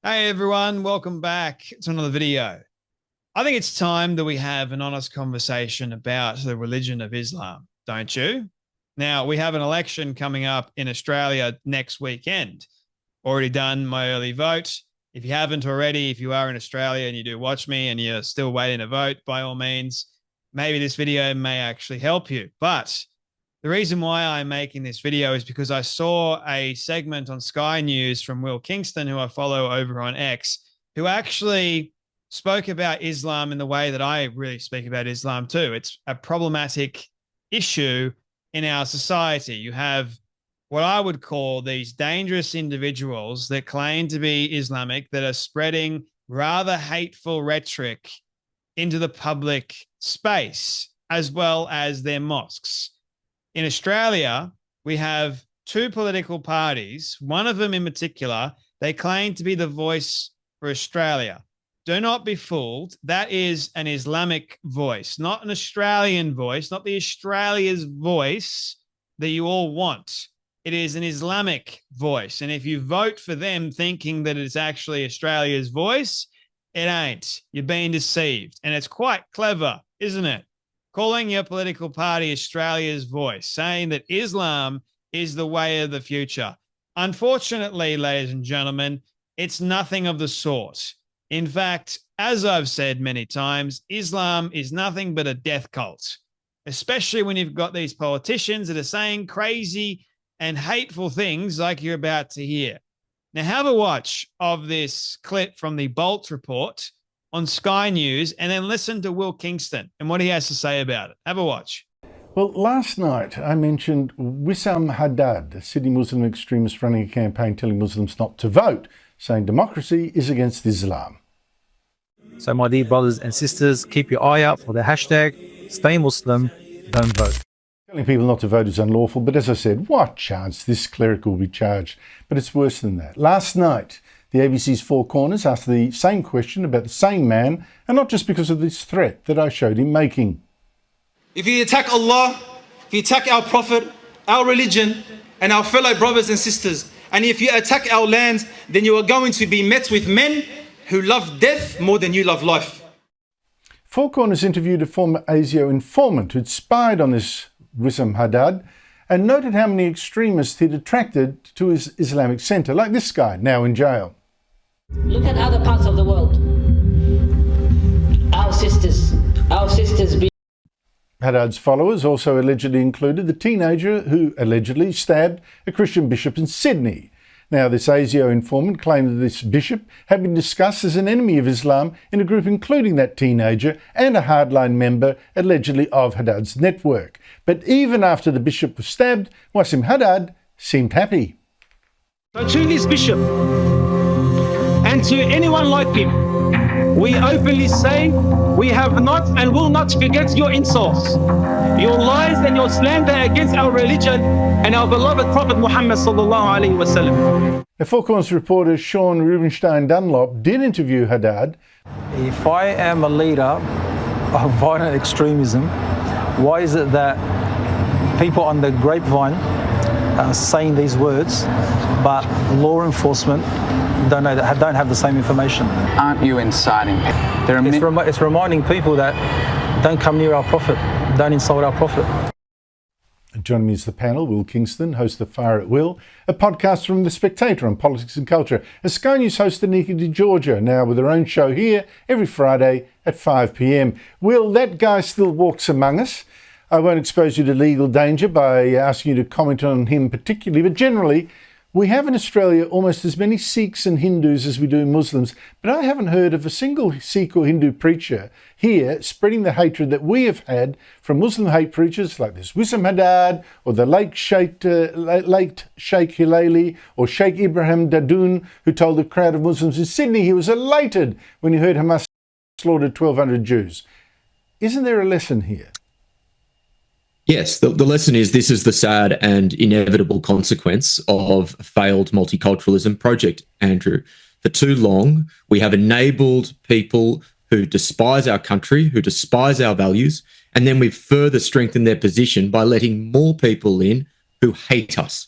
Hey everyone, welcome back to another video. I think it's time that we have an honest conversation about the religion of Islam, don't you? Now, we have an election coming up in Australia next weekend. Already done my early vote. If you haven't already, if you are in Australia and you do watch me and you're still waiting to vote, by all means, maybe this video may actually help you. But the reason why I'm making this video is because I saw a segment on Sky News from Will Kingston, who I follow over on X, who actually spoke about Islam in the way that I really speak about Islam too. It's a problematic issue in our society. You have what I would call these dangerous individuals that claim to be Islamic that are spreading rather hateful rhetoric into the public space, as well as their mosques. In Australia, we have two political parties. One of them in particular, they claim to be the voice for Australia. Do not be fooled. That is an Islamic voice, not an Australian voice, not the Australia's voice that you all want. It is an Islamic voice. And if you vote for them thinking that it's actually Australia's voice, it ain't. You're being deceived. And it's quite clever, isn't it? Calling your political party Australia's voice, saying that Islam is the way of the future. Unfortunately, ladies and gentlemen, it's nothing of the sort. In fact, as I've said many times, Islam is nothing but a death cult, especially when you've got these politicians that are saying crazy and hateful things like you're about to hear. Now, have a watch of this clip from the Bolt report on Sky News and then listen to Will Kingston and what he has to say about it. Have a watch. Well, last night I mentioned Wissam Haddad, a Sydney Muslim extremist running a campaign telling Muslims not to vote, saying democracy is against Islam. So my dear brothers and sisters, keep your eye out for the hashtag Stay Muslim, Don't Vote. Telling people not to vote is unlawful, but as I said, what chance this cleric will be charged? But it's worse than that. Last night, the ABC's Four Corners asked the same question about the same man, and not just because of this threat that I showed him making. If you attack Allah, if you attack our Prophet, our religion, and our fellow brothers and sisters, and if you attack our lands, then you are going to be met with men who love death more than you love life. Four Corners interviewed a former ASIO informant who'd spied on this Wissam Haddad and noted how many extremists he'd attracted to his Islamic centre, like this guy, now in jail. Look at other parts of the world. Our sisters be. Haddad's followers also allegedly included the teenager who allegedly stabbed a Christian bishop in Sydney. Now, this ASIO informant claimed that this bishop had been discussed as an enemy of Islam in a group including that teenager and a hardline member allegedly of Haddad's network. But even after the bishop was stabbed, Wissam Haddad seemed happy. So to this bishop and to anyone like him, we openly say we have not and will not forget your insults, your lies and your slander against our religion and our beloved Prophet Muhammad sallallahu alaihi wasallam. The Four Corners reporter Sean Rubenstein Dunlop did interview Haddad. If I am a leader of violent extremism, why is it that people on the grapevine are saying these words, but law enforcement don't have the same information? Aren't you inciting? It's reminding people that don't come near our Prophet, don't insult our Prophet. Joining me is the panel, Will Kingston, host of Fire at Will, a podcast from The Spectator on politics and culture, and Sky News host Anika DeGiorgio, now with her own show here every Friday at 5 p.m. Will, that guy still walks among us. I won't expose you to legal danger by asking you to comment on him particularly, but generally, we have in Australia almost as many Sikhs and Hindus as we do Muslims, but I haven't heard of a single Sikh or Hindu preacher here spreading the hatred that we have had from Muslim hate preachers like this Wissam Haddad or the late Sheikh Hilali or Sheikh Ibrahim Dadoun, who told a crowd of Muslims in Sydney he was elated when he heard Hamas slaughtered 1,200 Jews. Isn't there a lesson here? Yes, the lesson is this is the sad and inevitable consequence of a failed multiculturalism project, Andrew. For too long, we have enabled people who despise our country, who despise our values, and then we've further strengthened their position by letting more people in who hate us.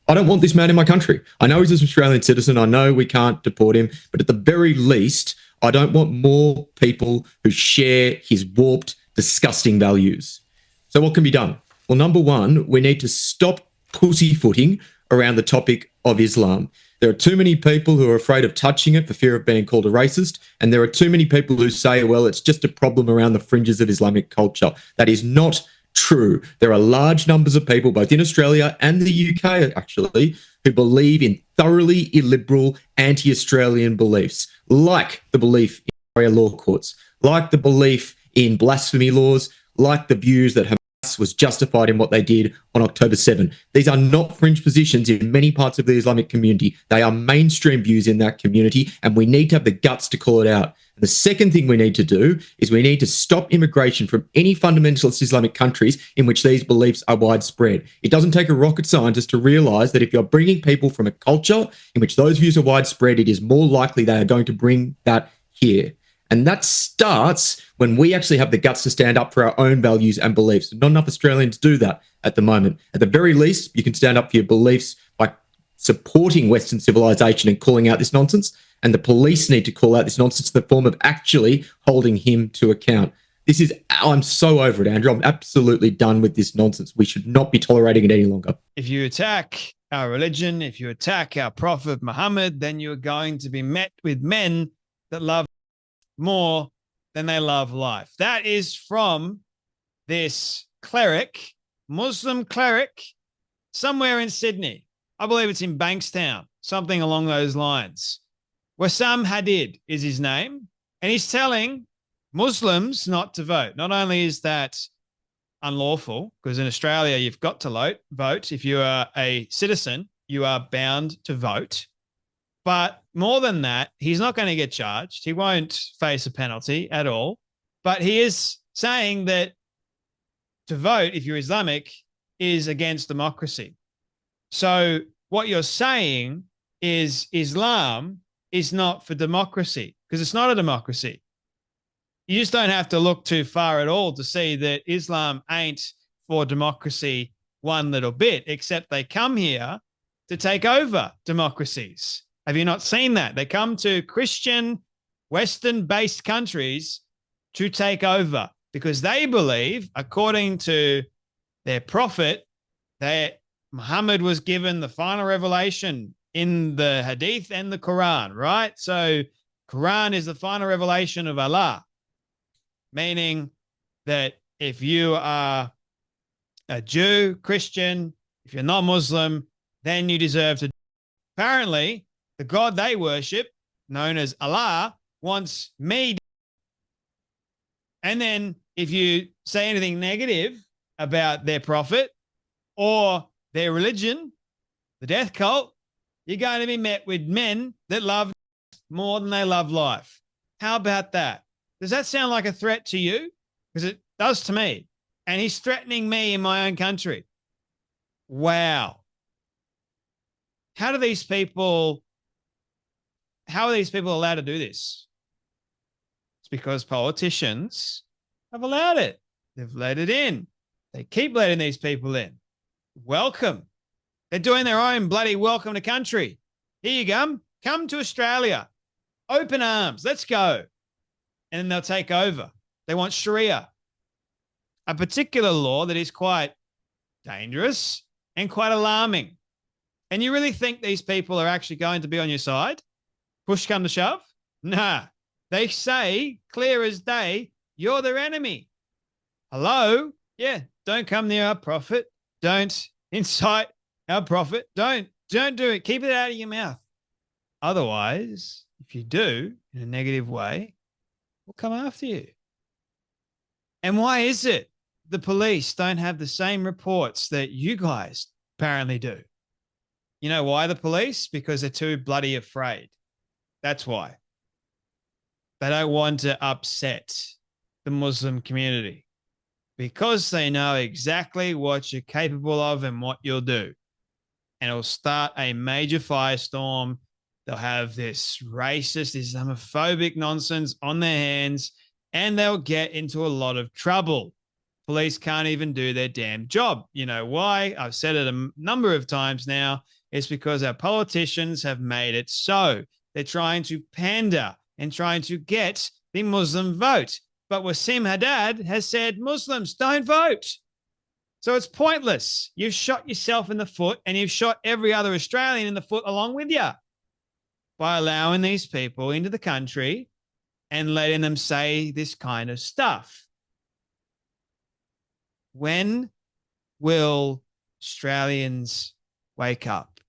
I don't want this man in my country. I know he's an Australian citizen. I know we can't deport him, but at the very least, I don't want more people who share his warped, disgusting values. So what can be done? Well, number one, we need to stop pussyfooting around the topic of Islam. There are too many people who are afraid of touching it for fear of being called a racist. And there are too many people who say, well, it's just a problem around the fringes of Islamic culture. That is not true. There are large numbers of people, both in Australia and the UK, actually, who believe in thoroughly illiberal, anti-Australian beliefs, like the belief in Sharia law courts, like the belief in blasphemy laws, like the views that Hamas was justified in what they did on October 7. These are not fringe positions in many parts of the Islamic community. They are mainstream views in that community, and we need to have the guts to call it out. The second thing we need to do is we need to stop immigration from any fundamentalist Islamic countries in which these beliefs are widespread. It doesn't take a rocket scientist to realize that if you're bringing people from a culture in which those views are widespread, it is more likely they are going to bring that here. And that starts when we actually have the guts to stand up for our own values and beliefs. Not enough Australians do that at the moment. At the very least, you can stand up for your beliefs by supporting Western civilization and calling out this nonsense. And the police need to call out this nonsense in the form of actually holding him to account. I'm so over it, Andrew. I'm absolutely done with this nonsense. We should not be tolerating it any longer. If you attack our religion, if you attack our Prophet Muhammad, then you're going to be met with men that love more than they love life. That is from this cleric, Muslim cleric, somewhere in Sydney. I believe it's in Bankstown, something along those lines. Wassam Hadid is his name, and he's telling Muslims not to vote. Not only is that unlawful, because in Australia you've got to vote. If you are a citizen, you are bound to vote. But more than that, he's not going to get charged. He won't face a penalty at all. But he is saying that to vote, if you're Islamic, is against democracy. So what you're saying is Islam is not for democracy, because it's not a democracy. You just don't have to look too far at all to see that Islam ain't for democracy one little bit, except they come here to take over democracies. Have you not seen that? They come to Christian, Western-based countries to take over because they believe, according to their prophet, that Muhammad was given the final revelation in the Hadith and the Quran, right? So Quran is the final revelation of Allah, meaning that if you are a Jew, Christian, if you're not Muslim, then you deserve to. Apparently, the God they worship, known as Allah, wants me. And then if you say anything negative about their prophet or their religion, the death cult, you're going to be met with men that love more than they love life. How about that? Does that sound like a threat to you? Because it does to me. And he's threatening me in my own country. Wow. How are these people allowed to do this? It's because politicians have allowed it. They've let it in. They keep letting these people in. Welcome. They're doing their own bloody welcome to country. Here you go. Come to Australia. Open arms. Let's go. And then they'll take over. They want Sharia, a particular law that is quite dangerous and quite alarming. And you really think these people are actually going to be on your side? Push come to shove? Nah. They say, clear as day, you're their enemy. Hello? Yeah, don't come near our prophet. Don't incite our prophet. Don't do it. Keep it out of your mouth. Otherwise, if you do in a negative way, we'll come after you. And why is it the police don't have the same reports that you guys apparently do? You know why the police? Because they're too bloody afraid. That's why. They don't want to upset the Muslim community because they know exactly what you're capable of and what you'll do. And it'll start a major firestorm. They'll have this racist, Islamophobic nonsense on their hands, and they'll get into a lot of trouble. police can't even do their damn job. You know why? I've said it a number of times now. It's because our politicians have made it so. They're trying to pander and trying to get the Muslim vote. But Wassim Haddad has said Muslims don't vote. So it's pointless. You've shot yourself in the foot and you've shot every other Australian in the foot along with you by allowing these people into the country and letting them say this kind of stuff. When will Australians wake up?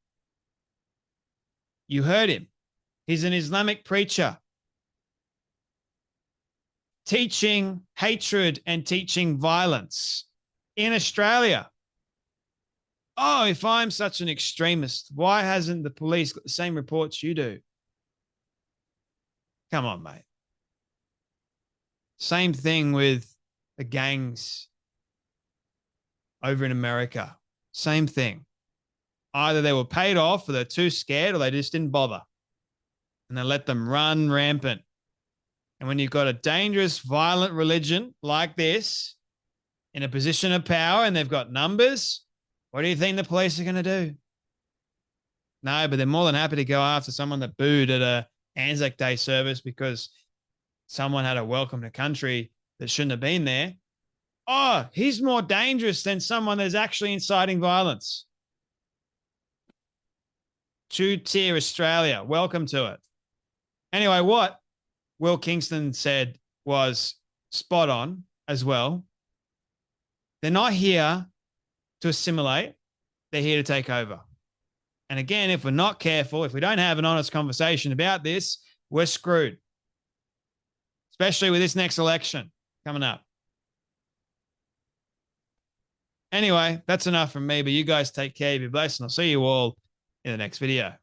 You heard him. He's an Islamic preacher teaching hatred and teaching violence in Australia. Oh, if I'm such an extremist, why hasn't the police got the same reports you do? Come on, mate. Same thing with the gangs over in America. Same thing. Either they were paid off or they're too scared or they just didn't bother. And they let them run rampant. And when you've got a dangerous, violent religion like this in a position of power and they've got numbers, what do you think the police are going to do? No, but they're more than happy to go after someone that booed at a Anzac Day service because someone had a welcome to country that shouldn't have been there. Oh, he's more dangerous than someone that's actually inciting violence. Two-tier Australia. Welcome to it. Anyway, what Will Kingston said was spot on as well. They're not here to assimilate. They're here to take over. And again, if we're not careful, if we don't have an honest conversation about this, we're screwed. Especially with this next election coming up. Anyway, that's enough from me, but you guys take care. Be blessed, and I'll see you all in the next video.